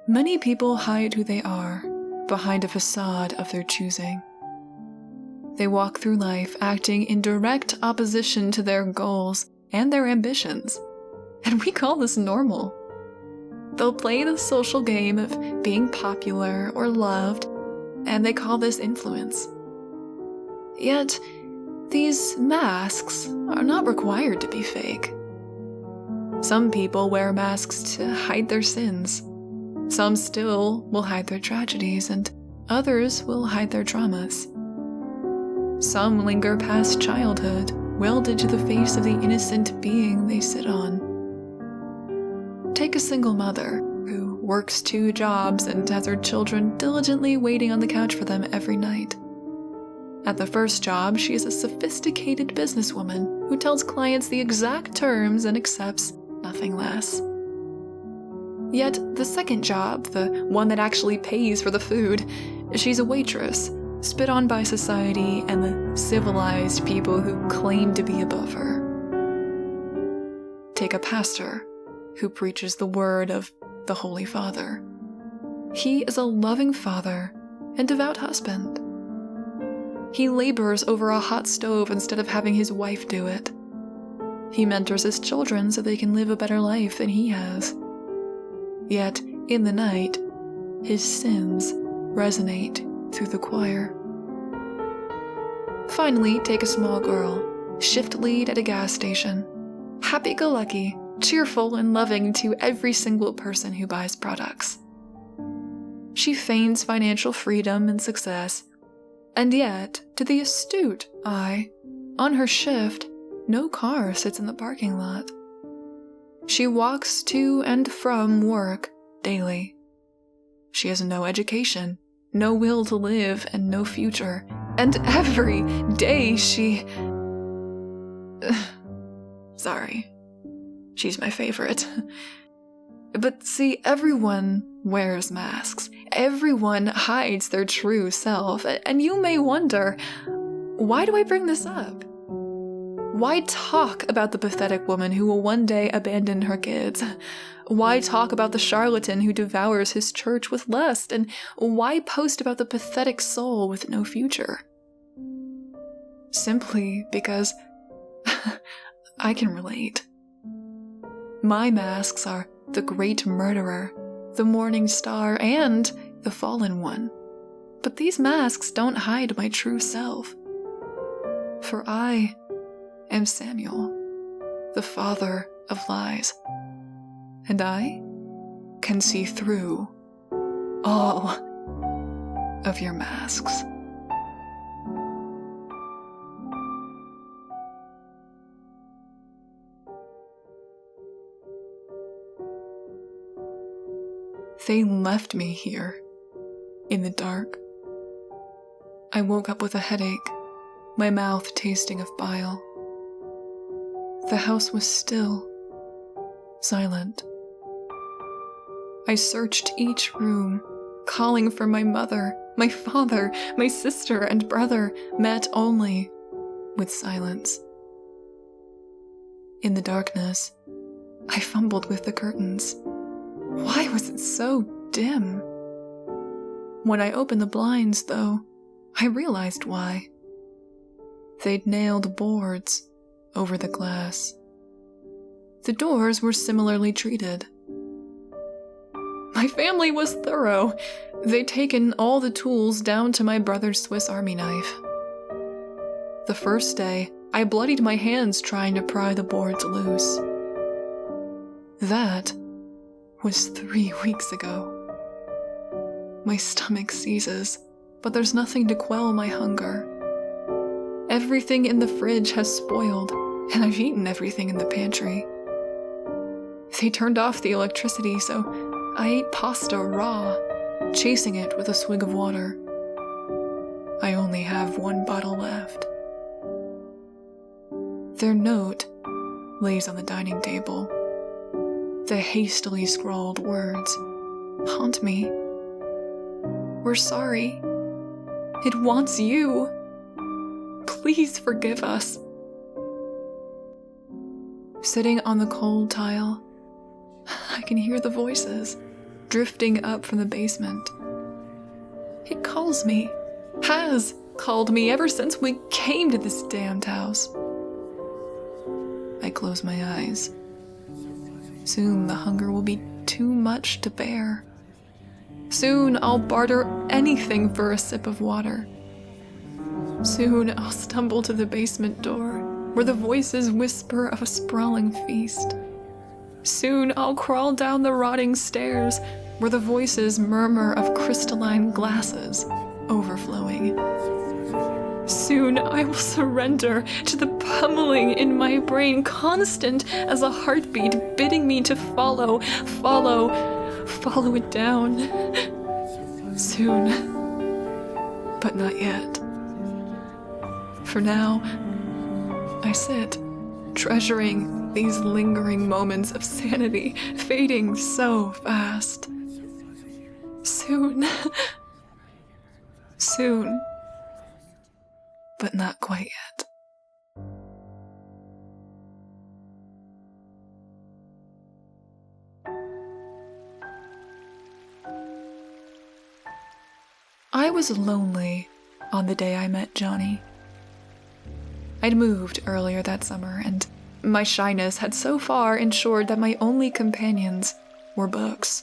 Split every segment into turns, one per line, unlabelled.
Many people hide who they are behind a facade of their choosing. They walk through life acting in direct opposition to their goals and their ambitions, and we call this normal. They'll play the social game of being popular or loved, and they call this influence. Yet, these masks are not required to be fake. Some people wear masks to hide their sins. Some still will hide their tragedies, and others will hide their traumas. Some linger past childhood, welded into the face of the innocent being they sit on. Take a single mother who works 2 jobs and has her children diligently waiting on the couch for them every night. At the first job, she is a sophisticated businesswoman who tells clients the exact terms and accepts nothing less. Yet the second job, the one that actually pays for the food, she's a waitress, spit on by society and the civilized people who claim to be above her. Take a pastor who preaches the word of the Holy Father. He is a loving father and devout husband. He labors over a hot stove instead of having his wife do it. He mentors his children so they can live a better life than he has. Yet, in the night, his sins resonate through the choir. Finally, take a small girl, shift lead at a gas station, happy-go-lucky, cheerful and loving to every single person who buys products. She feigns financial freedom and success, and yet, to the astute eye, on her shift, no car sits in the parking lot. She walks to and from work daily. She has no education, no will to live, and no future. And every day she... Sorry. She's my favorite. But see, everyone wears masks. Everyone hides their true self. And you may wonder, why do I bring this up? Why talk about the pathetic woman who will one day abandon her kids? Why talk about the charlatan who devours his church with lust? And why post about the pathetic soul with no future? Simply because I can relate. My masks are the great murderer, the morning star, and the fallen one. But these masks don't hide my true self. For I am Samuel, the father of lies, and I can see through all of your masks. They left me here, in the dark. I woke up with a headache, my mouth tasting of bile. The house was still, silent. I searched each room, calling for my mother, my father, my sister and brother, met only with silence. In the darkness, I fumbled with the curtains. Why was it so dim? When I opened the blinds, though, I realized why. They'd nailed boards over the glass. The doors were similarly treated. My family was thorough. They'd taken all the tools down to my brother's Swiss Army knife. The first day, I bloodied my hands trying to pry the boards loose. That was 3 weeks ago. My stomach seizes, but there's nothing to quell my hunger. Everything in the fridge has spoiled, and I've eaten everything in the pantry. They turned off the electricity, so I ate pasta raw, chasing it with a swig of water. I only have 1 bottle left. Their note lays on the dining table. The hastily scrawled words haunt me. We're sorry. It wants you. Please forgive us. Sitting on the cold tile, I can hear the voices. drifting up from the basement. It calls me, has called me ever since we came to this damned house. I close my eyes. Soon the hunger will be too much to bear. Soon I'll barter anything for a sip of water. Soon I'll stumble to the basement door, where the voices whisper of a sprawling feast. Soon I'll crawl down the rotting stairs, where the voices murmur of crystalline glasses overflowing. Soon I will surrender to the pummeling in my brain, constant as a heartbeat bidding me to follow it down. Soon, but not yet. For now, I sit, treasuring these lingering moments of sanity, fading so fast. Soon, but not quite yet. I was lonely on the day I met Jonny. I'd moved earlier that summer, and my shyness had so far ensured that my only companions were books.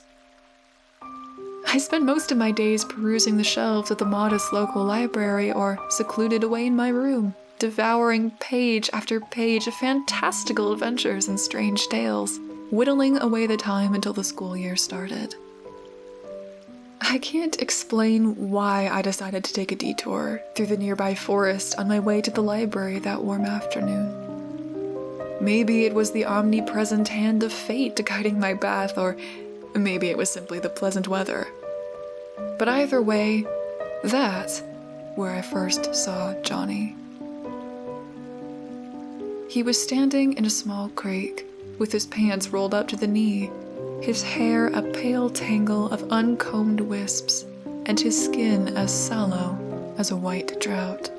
I spent most of my days perusing the shelves of the modest local library or secluded away in my room, devouring page after page of fantastical adventures and strange tales, whittling away the time until the school year started. I can't explain why I decided to take a detour through the nearby forest on my way to the library that warm afternoon. Maybe it was the omnipresent hand of fate guiding my path, or maybe it was simply the pleasant weather. But either way, that's where I first saw Jonny. He was standing in a small creek, with his pants rolled up to the knee, his hair a pale tangle of uncombed wisps, and his skin as sallow as a white drought.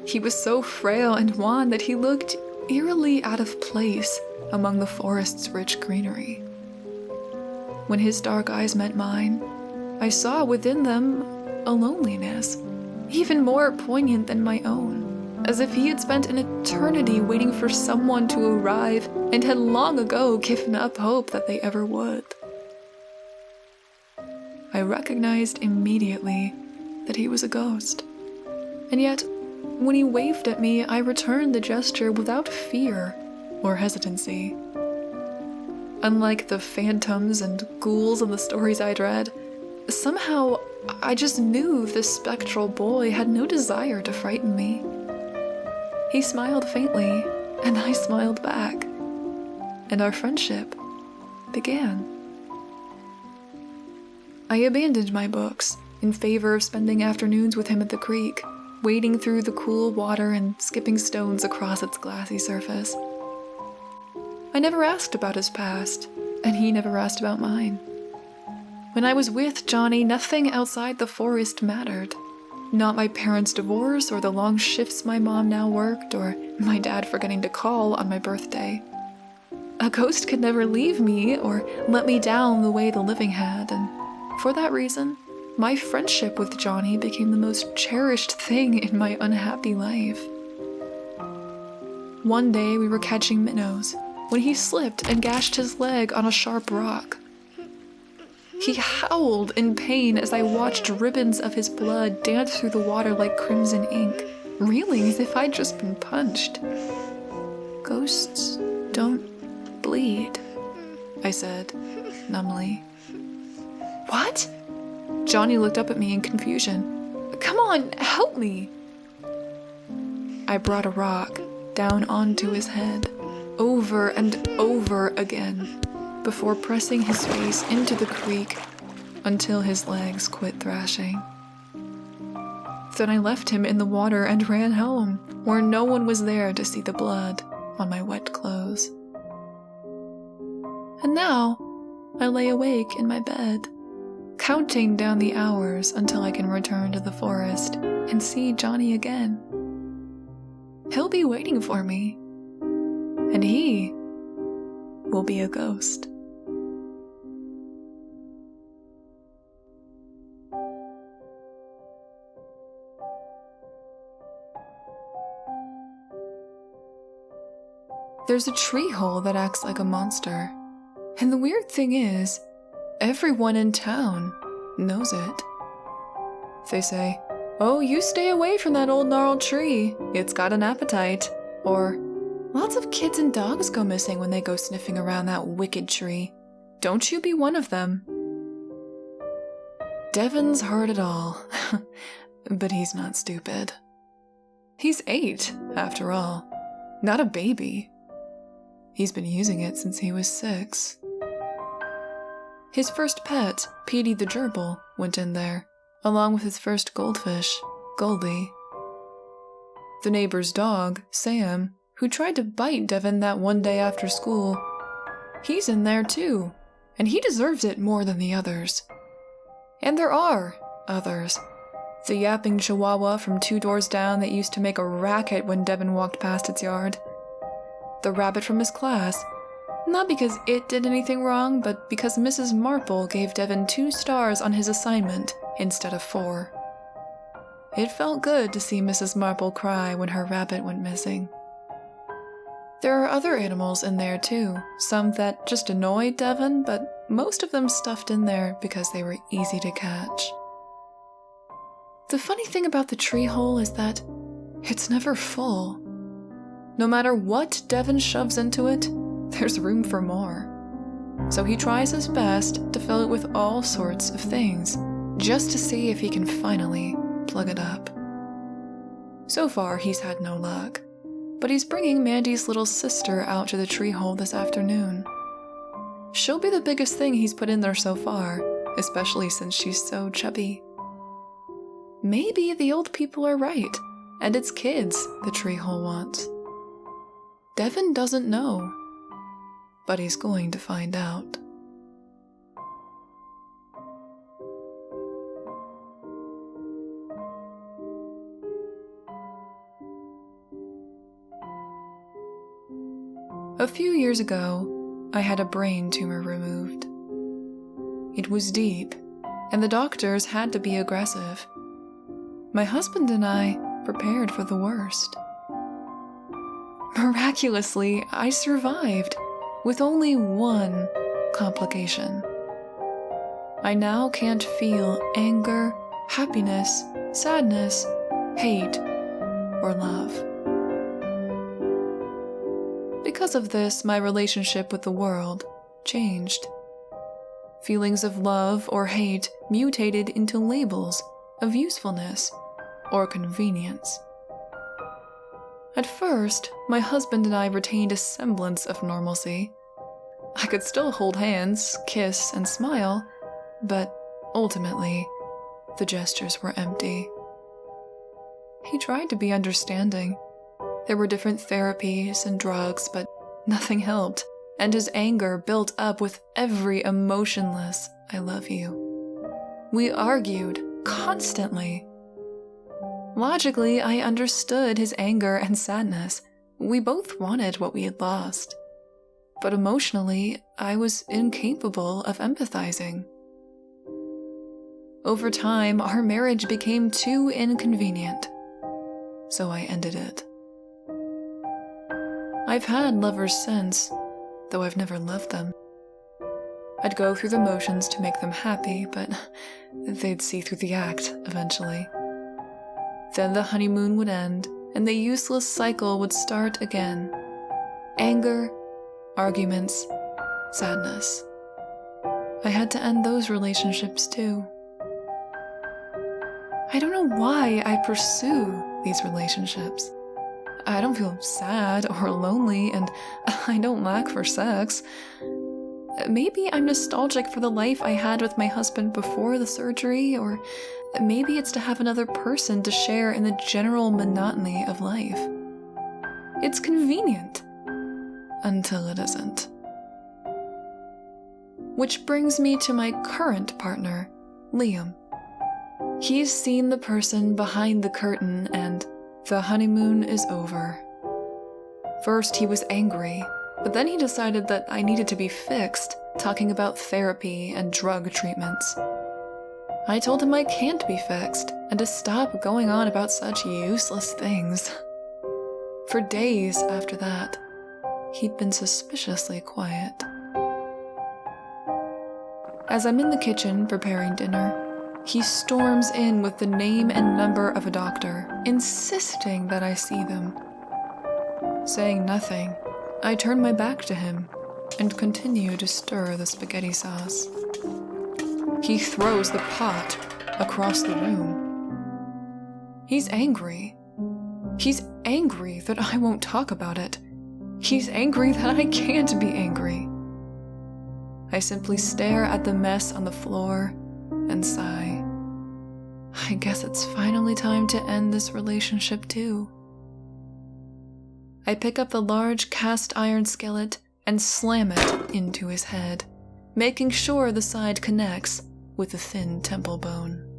He was so frail and wan that he looked eerily out of place among the forest's rich greenery. When his dark eyes met mine, I saw within them a loneliness, even more poignant than my own, as if he had spent an eternity waiting for someone to arrive and had long ago given up hope that they ever would. I recognized immediately that he was a ghost, and yet, when he waved at me, I returned the gesture without fear or hesitancy. Unlike the phantoms and ghouls in the stories I'd read, somehow I just knew this spectral boy had no desire to frighten me. He smiled faintly, and I smiled back, and our friendship began. I abandoned my books in favor of spending afternoons with him at the creek, wading through the cool water and skipping stones across its glassy surface. I never asked about his past, and he never asked about mine. When I was with Jonny, nothing outside the forest mattered. Not my parents' divorce, or the long shifts my mom now worked, or my dad forgetting to call on my birthday. A ghost could never leave me or let me down the way the living had, and for that reason, my friendship with Jonny became the most cherished thing in my unhappy life. One day we were catching minnows when he slipped and gashed his leg on a sharp rock. He howled in pain as I watched ribbons of his blood dance through the water like crimson ink, reeling as if I'd just been punched. "Ghosts don't bleed," I said, numbly. "What?" Jonny looked up at me in confusion. "Come on, help me!" I brought a rock down onto his head, over and over again, before pressing his face into the creek until his legs quit thrashing. Then I left him in the water and ran home, where no one was there to see the blood on my wet clothes. And now I lay awake in my bed, counting down the hours until I can return to the forest and see Jonny again. He'll be waiting for me, and he will be a ghost. There's a tree hole that acts like a monster. And the weird thing is, everyone in town knows it. They say, "Oh, you stay away from that old gnarled tree. It's got an appetite." Or, "Lots of kids and dogs go missing when they go sniffing around that wicked tree. Don't you be one of them." Devon's heard it all, but he's not stupid. He's 8, after all, not a baby. He's been using it since he was 6. His first pet, Petey the gerbil, went in there, along with his first goldfish, Goldie. The neighbor's dog, Sam, who tried to bite Devon that one day after school, he's in there too, and he deserves it more than the others. And there are others. The yapping chihuahua from 2 doors down that used to make a racket when Devon walked past its yard. The rabbit from his class, not because it did anything wrong, but because Mrs. Marple gave Devon 2 stars on his assignment instead of 4. It felt good to see Mrs. Marple cry when her rabbit went missing. There are other animals in there too, some that just annoyed Devon, but most of them stuffed in there because they were easy to catch. The funny thing about the tree hole is that it's never full. No matter what Devon shoves into it, there's room for more. So he tries his best to fill it with all sorts of things, just to see if he can finally plug it up. So far, he's had no luck, but he's bringing Mandy's little sister out to the tree hole this afternoon. She'll be the biggest thing he's put in there so far, especially since she's so chubby. Maybe the old people are right, and it's kids the tree hole wants. Devon doesn't know, but he's going to find out. A few years ago, I had a brain tumor removed. It was deep, and the doctors had to be aggressive. My husband and I prepared for the worst. Miraculously, I survived, with only one complication. I now can't feel anger, happiness, sadness, hate, or love. Because of this, my relationship with the world changed. Feelings of love or hate mutated into labels of usefulness or convenience. At first, my husband and I retained a semblance of normalcy. I could still hold hands, kiss, and smile, but ultimately, the gestures were empty. He tried to be understanding. There were different therapies and drugs, but nothing helped, and his anger built up with every emotionless "I love you." We argued constantly. Logically, I understood his anger and sadness. We both wanted what we had lost. But emotionally, I was incapable of empathizing. Over time, our marriage became too inconvenient, so I ended it. I've had lovers since, though I've never loved them. I'd go through the motions to make them happy, but they'd see through the act eventually. Then the honeymoon would end, and the useless cycle would start again. Anger, arguments, sadness. I had to end those relationships too. I don't know why I pursue these relationships. I don't feel sad or lonely, and I don't lack for sex. Maybe I'm nostalgic for the life I had with my husband before the surgery, or maybe it's to have another person to share in the general monotony of life. It's convenient, until it isn't. Which brings me to my current partner, Liam. He's seen the person behind the curtain, and the honeymoon is over. First, he was angry, but then he decided that I needed to be fixed, talking about therapy and drug treatments. I told him I can't be fixed, and to stop going on about such useless things. For days after that, he'd been suspiciously quiet. As I'm in the kitchen preparing dinner, he storms in with the name and number of a doctor, insisting that I see them. Saying nothing, I turn my back to him and continue to stir the spaghetti sauce. He throws the pot across the room. He's angry. He's angry that I won't talk about it. He's angry that I can't be angry. I simply stare at the mess on the floor and sigh. I guess it's finally time to end this relationship too. I pick up the large cast iron skillet and slam it into his head, making sure the side connects with the thin temple bone.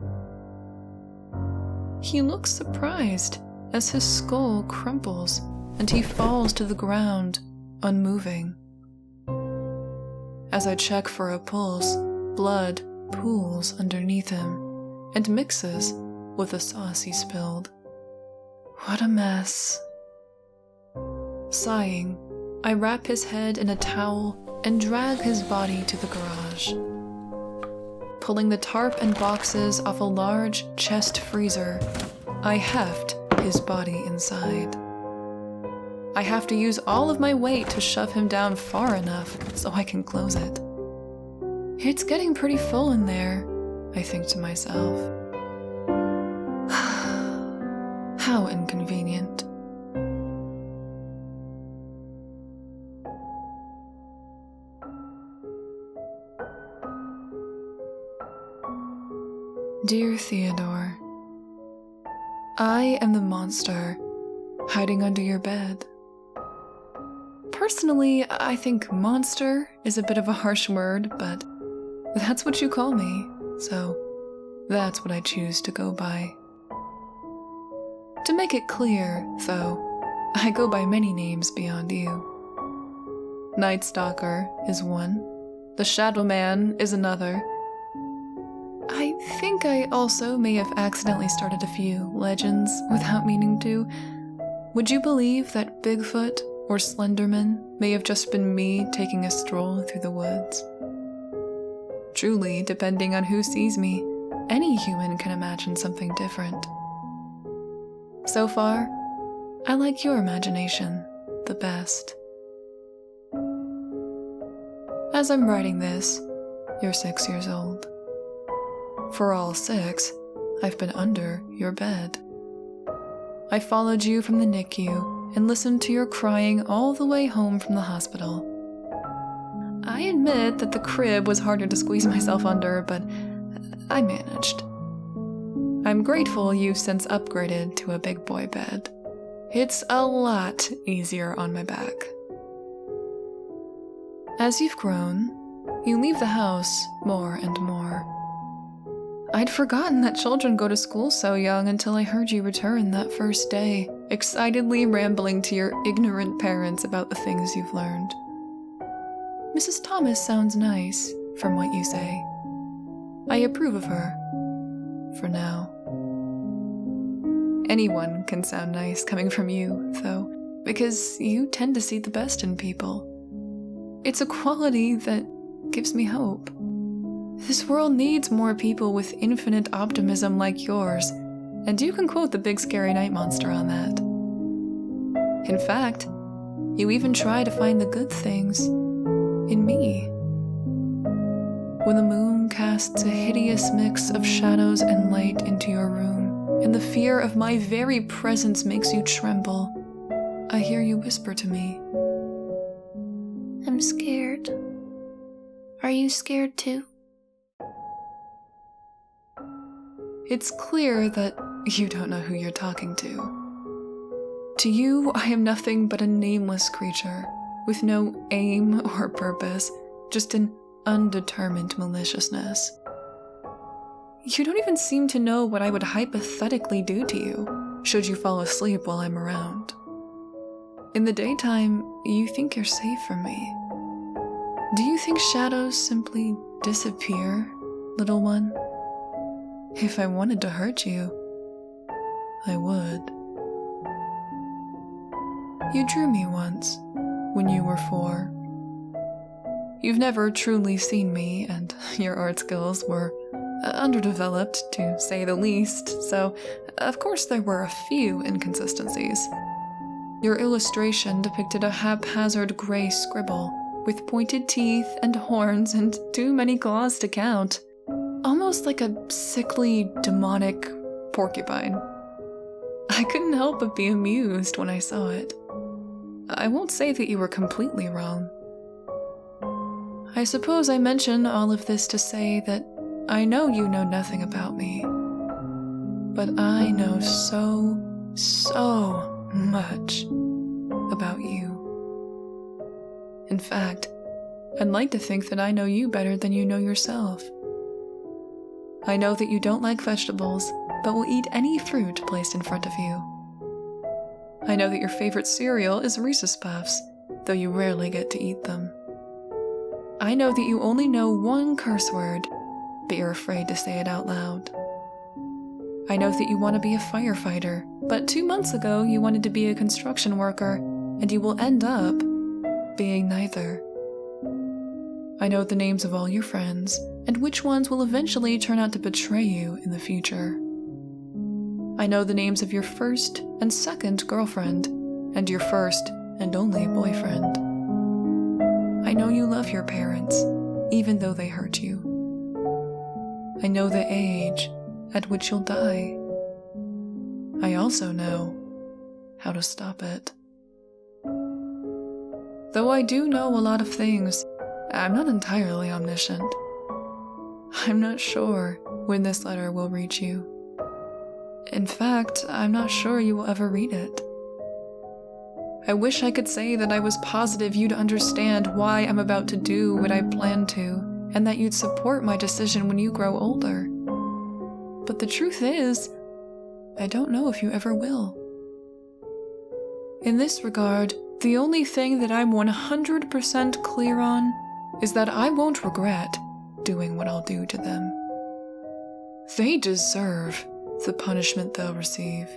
He looks surprised as his skull crumples and he falls to the ground, unmoving. As I check for a pulse, blood pools underneath him and mixes with the sauce he spilled. What a mess. Sighing, I wrap his head in a towel and drag his body to the garage. Pulling the tarp and boxes off a large chest freezer, I heft his body inside. I have to use all of my weight to shove him down far enough so I can close it. It's getting pretty full in there, I think to myself. How inconvenient. Dear Theodore, I am the monster hiding under your bed. Personally, I think monster is a bit of a harsh word, but that's what you call me, so that's what I choose to go by. To make it clear, though, I go by many names beyond you. Night Stalker is one, the Shadow Man is another. I think I also may have accidentally started a few legends without meaning to. Would you believe that Bigfoot or Slenderman may have just been me taking a stroll through the woods? Truly, depending on who sees me, any human can imagine something different. So far, I like your imagination the best. As I'm writing this, you're 6 years old. For all 6, I've been under your bed. I followed you from the NICU and listened to your crying all the way home from the hospital. I admit that the crib was harder to squeeze myself under, but I managed. I'm grateful you've since upgraded to a big boy bed. It's a lot easier on my back. As you've grown, you leave the house more and more. I'd forgotten that children go to school so young until I heard you return that first day, excitedly rambling to your ignorant parents about the things you've learned. Mrs. Thomas sounds nice, from what you say. I approve of her. For now. Anyone can sound nice coming from you, though, because you tend to see the best in people. It's a quality that gives me hope. This world needs more people with infinite optimism like yours, and you can quote the big scary night monster on that. In fact, you even try to find the good things in me. When the moon casts a hideous mix of shadows and light into your room, and the fear of my very presence makes you tremble, I hear you whisper to me, "I'm scared. Are you scared too?" It's clear that you don't know who you're talking to. To you, I am nothing but a nameless creature, with no aim or purpose, just an undetermined maliciousness. You don't even seem to know what I would hypothetically do to you, should you fall asleep while I'm around. In the daytime, you think you're safe from me. Do you think shadows simply disappear, little one? If I wanted to hurt you, I would. You drew me once, when you were 4. You've never truly seen me, and your art skills were underdeveloped, to say the least, so of course there were a few inconsistencies. Your illustration depicted a haphazard gray scribble, with pointed teeth and horns and too many claws to count, almost like a sickly, demonic porcupine. I couldn't help but be amused when I saw it. I won't say that you were completely wrong. I suppose I mention all of this to say that I know you know nothing about me, but I know so much about you. In fact, I'd like to think that I know you better than you know yourself. I know that you don't like vegetables, but will eat any fruit placed in front of you. I know that your favorite cereal is Reese's Puffs, though you rarely get to eat them. I know that you only know one curse word, but you're afraid to say it out loud. I know that you want to be a firefighter, but 2 months ago you wanted to be a construction worker, and you will end up being neither. I know the names of all your friends, and which ones will eventually turn out to betray you in the future. I know the names of your first and second girlfriend, and your first and only boyfriend. I know you love your parents, even though they hurt you. I know the age at which you'll die. I also know how to stop it. Though I do know a lot of things, I'm not entirely omniscient. I'm not sure when this letter will reach you. In fact, I'm not sure you will ever read it. I wish I could say that I was positive you'd understand why I'm about to do what I plan to, and that you'd support my decision when you grow older. But the truth is, I don't know if you ever will. In this regard, the only thing that I'm 100% clear on is that I won't regret doing what I'll do to them. They deserve the punishment they'll receive.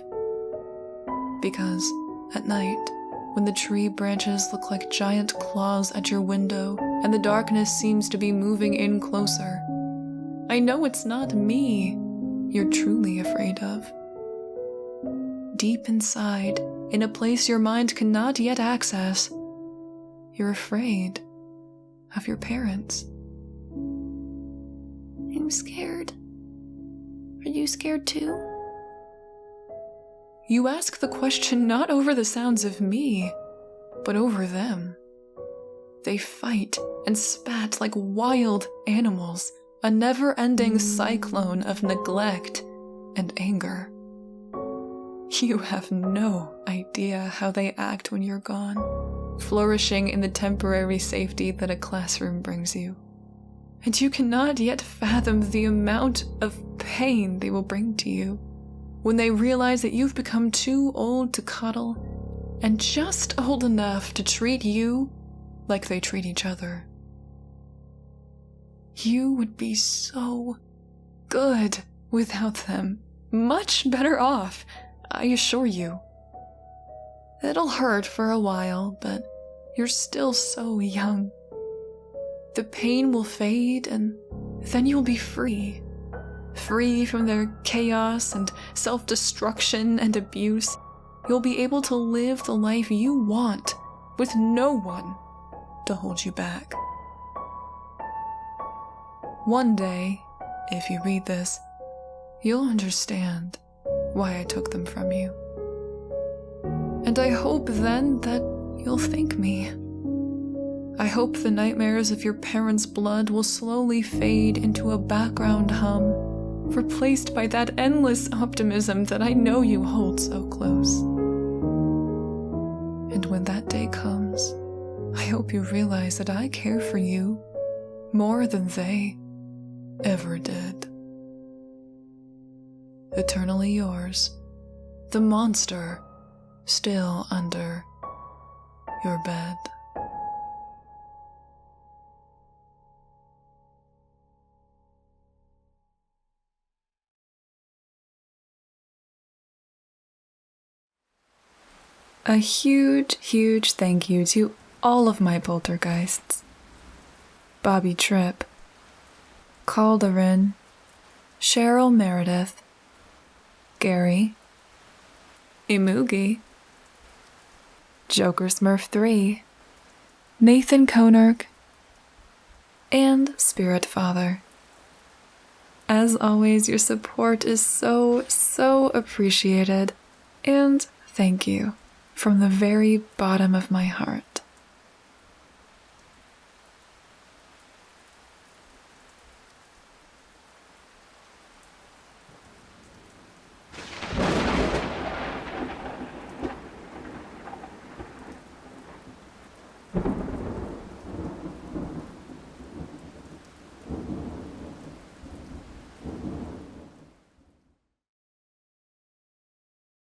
Because at night, when the tree branches look like giant claws at your window and the darkness seems to be moving in closer, I know it's not me you're truly afraid of. Deep inside, in a place your mind cannot yet access, you're afraid of your parents. I'm scared. Are you scared too? You ask the question not over the sounds of me, but over them. They fight and spat like wild animals, a never-ending cyclone of neglect and anger. You have no idea how they act when you're gone, flourishing in the temporary safety that a classroom brings you. And you cannot yet fathom the amount of pain they will bring to you when they realize that you've become too old to cuddle and just old enough to treat you like they treat each other. You would be so good without them, much better off, I assure you. It'll hurt for a while, but you're still so young. The pain will fade, and then you'll be free. Free from their chaos and self-destruction and abuse. You'll be able to live the life you want, with no one to hold you back. One day, if you read this, you'll understand why I took them from you. And I hope then that you'll thank me. I hope the nightmares of your parents' blood will slowly fade into a background hum, replaced by that endless optimism that I know you hold so close. And when that day comes, I hope you realize that I care for you more than they ever did. Eternally yours, the monster still under your bed. A huge thank you to all of my poltergeists. Bobby Tripp, Calderin, Cheryl Meredith, Gary, Imugi, Joker Smurf 3, Nathan Konark, and Spirit Father. As always, your support is so appreciated, and thank you from the very bottom of my heart.